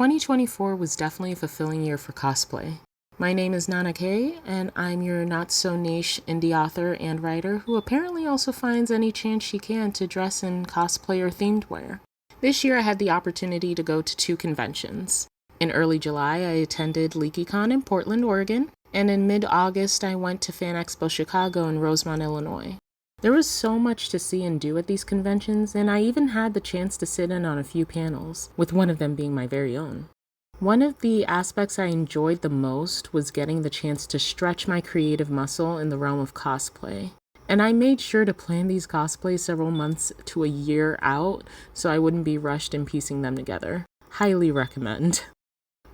2024 was definitely a fulfilling year for cosplay. My name is Nana Kay, and I'm your not-so-niche indie author and writer who apparently also finds any chance she can to dress in cosplay or themed wear. This year I had the opportunity to go to 2 conventions. In early July, I attended LeakyCon in Portland, Oregon, and in mid-August I went to Fan Expo Chicago in Rosemont, Illinois. There was so much to see and do at these conventions, and I even had the chance to sit in on a few panels, with one of them being my very own. One of the aspects I enjoyed the most was getting the chance to stretch my creative muscle in the realm of cosplay. And I made sure to plan these cosplays several months to a year out so I wouldn't be rushed in piecing them together. Highly recommend.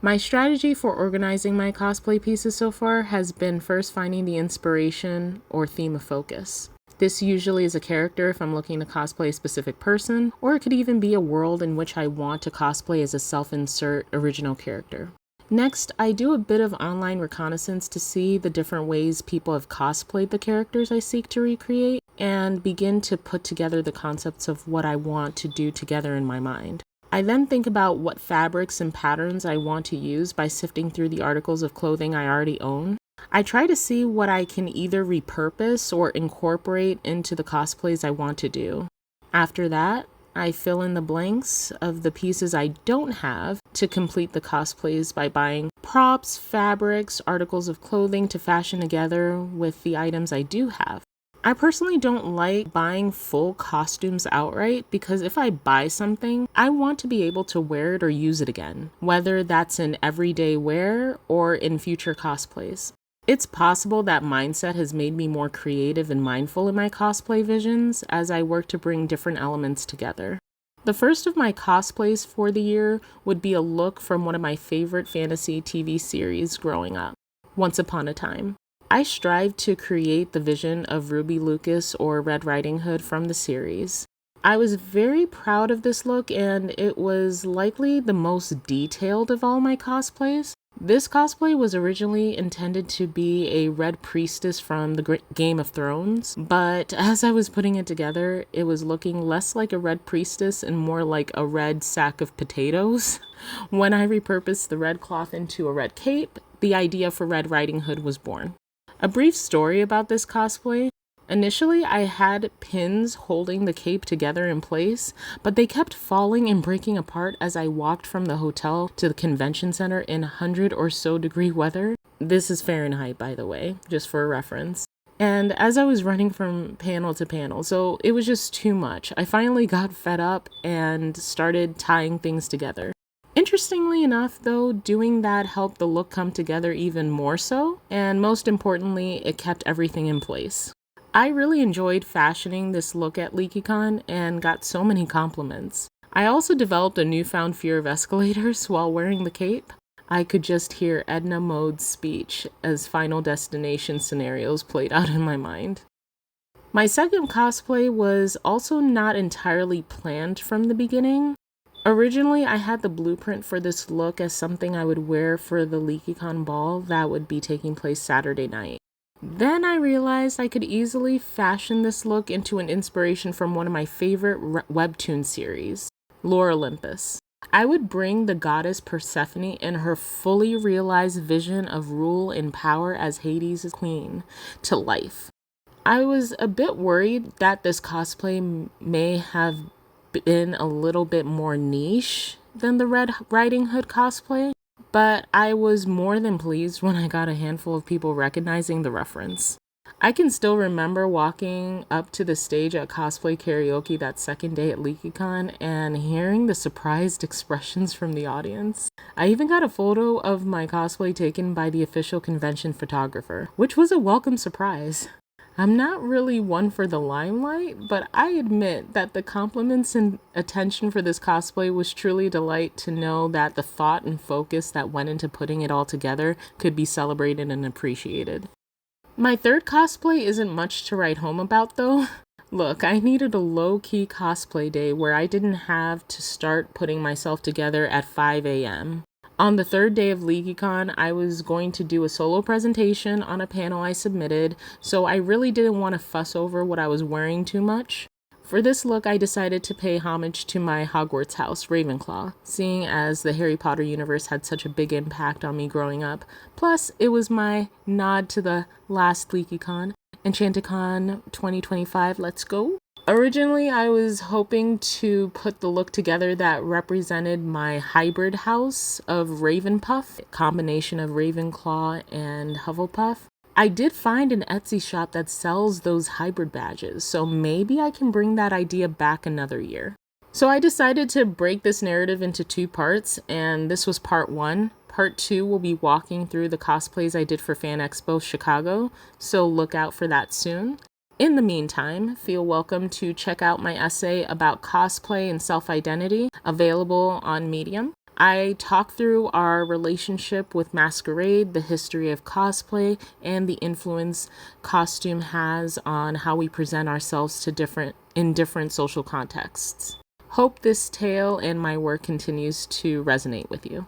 My strategy for organizing my cosplay pieces so far has been first finding the inspiration or theme of focus. This usually is a character if I'm looking to cosplay a specific person, or it could even be a world in which I want to cosplay as a self-insert original character. Next, I do a bit of online reconnaissance to see the different ways people have cosplayed the characters I seek to recreate, and begin to put together the concepts of what I want to do together in my mind. I then think about what fabrics and patterns I want to use by sifting through the articles of clothing I already own. I try to see what I can either repurpose or incorporate into the cosplays I want to do. After that, I fill in the blanks of the pieces I don't have to complete the cosplays by buying props, fabrics, articles of clothing to fashion together with the items I do have. I personally don't like buying full costumes outright because if I buy something, I want to be able to wear it or use it again, whether that's in everyday wear or in future cosplays. It's possible that mindset has made me more creative and mindful in my cosplay visions as I work to bring different elements together. The first of my cosplays for the year would be a look from one of my favorite fantasy TV series growing up, Once Upon a Time. I strive to create the vision of Ruby Lucas or Red Riding Hood from the series. I was very proud of this look, and it was likely the most detailed of all my cosplays. This cosplay was originally intended to be a red priestess from the Game of Thrones, but as I was putting it together, it was looking less like a red priestess and more like a red sack of potatoes. When I repurposed the red cloth into a red cape, the idea for Red Riding Hood was born. A brief story about this cosplay. Initially, I had pins holding the cape together in place, but they kept falling and breaking apart as I walked from the hotel to the convention center in 100 or so degree weather. This is Fahrenheit, by the way, just for reference. And as I was running from panel to panel, so it was just too much. I finally got fed up and started tying things together. Interestingly enough, though, doing that helped the look come together even more so, and most importantly, it kept everything in place. I really enjoyed fashioning this look at LeakyCon and got so many compliments. I also developed a newfound fear of escalators while wearing the cape. I could just hear Edna Mode's speech as Final Destination scenarios played out in my mind. My second cosplay was also not entirely planned from the beginning. Originally, I had the blueprint for this look as something I would wear for the LeakyCon ball that would be taking place Saturday night. Then I realized I could easily fashion this look into an inspiration from one of my favorite webtoon series, Lore Olympus. I would bring the goddess Persephone in her fully realized vision of rule and power as Hades' queen to life. I was a bit worried that this cosplay may have been a little bit more niche than the Red Riding Hood cosplay, but I was more than pleased when I got a handful of people recognizing the reference. I can still remember walking up to the stage at cosplay karaoke that second day at LeakyCon and hearing the surprised expressions from the audience. I even got a photo of my cosplay taken by the official convention photographer, which was a welcome surprise. I'm not really one for the limelight, but I admit that the compliments and attention for this cosplay was truly a delight to know that the thought and focus that went into putting it all together could be celebrated and appreciated. My third cosplay isn't much to write home about though. Look, I needed a low-key cosplay day where I didn't have to start putting myself together at 5 a.m. On the third day of LeakyCon, I was going to do a solo presentation on a panel I submitted, so I really didn't want to fuss over what I was wearing too much. For this look, I decided to pay homage to my Hogwarts house, Ravenclaw, seeing as the Harry Potter universe had such a big impact on me growing up. Plus, it was my nod to the last LeakyCon, EnchanticCon 2025, let's go. Originally, I was hoping to put the look together that represented my hybrid house of Ravenpuff, a combination of Ravenclaw and Hufflepuff. I did find an Etsy shop that sells those hybrid badges, so maybe I can bring that idea back another year. So I decided to break this narrative into 2 parts, and this was part 1. Part 2 will be walking through the cosplays I did for Fan Expo Chicago, so look out for that soon. In the meantime, feel welcome to check out my essay about cosplay and self-identity, available on Medium. I talk through our relationship with masquerade, the history of cosplay, and the influence costume has on how we present ourselves to different social contexts. Hope this tale and my work continues to resonate with you.